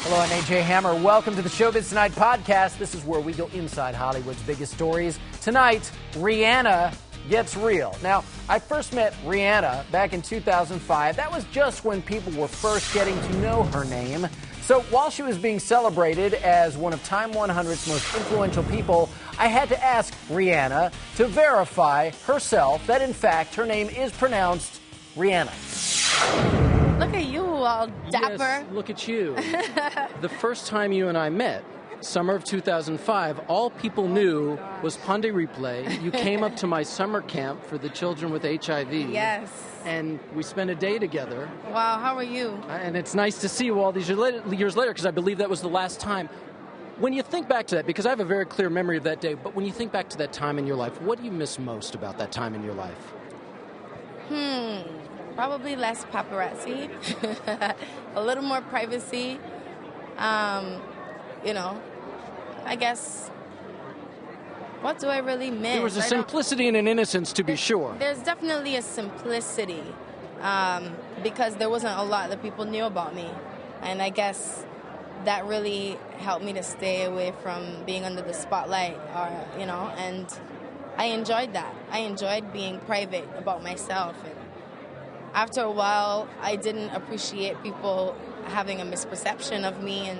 Hello, I'm AJ Hammer. Welcome to the Showbiz Tonight podcast. This is where we go inside Hollywood's biggest stories. Tonight, Rihanna gets real. Now, I first met Rihanna back in 2005. That was just when people were first getting to know her name. So while she was being celebrated as one of Time 100's most influential people, I had to ask Rihanna to verify herself that, in fact, her name is pronounced Rihanna. Look at you, all dapper. Yes, look at you. The first time you and I met, summer of 2005, all people knew was Ponde Replay. You came up to my summer camp for the children with HIV. Yes. And we spent a day together. Wow, how are you? And it's nice to see you all these years later, because I believe that was the last time. When you think back to that, because I have a very clear memory of that day, but when you think back to that time in your life, what do you miss most about that time in your life? Probably less paparazzi, a little more privacy. I guess, what do I really miss? There was a simplicity and an innocence, to be sure. There's definitely a simplicity because there wasn't a lot that people knew about me. And I guess that really helped me to stay away from being under the spotlight, and I enjoyed that. I enjoyed being private about myself. And after a while, I didn't appreciate people having a misperception of me,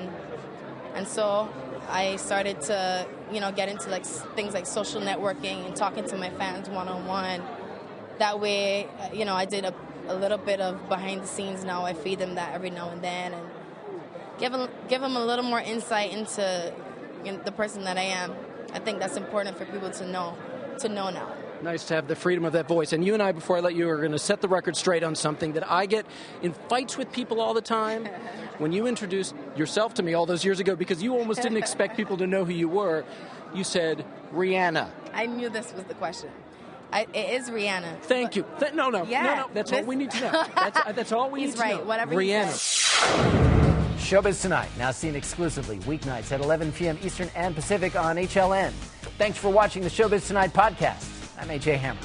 and so I started to, get into things like social networking and talking to my fans one-on-one. That way, I did a little bit of behind the scenes. Now I feed them that every now and then, and give them a little more insight into the person that I am. I think that's important for people to know now. Nice to have the freedom of that voice. And you and I, before I let you, are going to set the record straight on something that I get in fights with people all the time. When you introduced yourself to me all those years ago, because you almost didn't expect people to know who you were, you said Rihanna. I knew this was the question. It is Rihanna. Thank you. No. That's all we need to know. That's all we need to know. He's right. Whatever Rihanna. Showbiz Tonight, now seen exclusively weeknights at 11 p.m. Eastern and Pacific on HLN. Thanks for watching the Showbiz Tonight podcast. I'm AJ Hammer.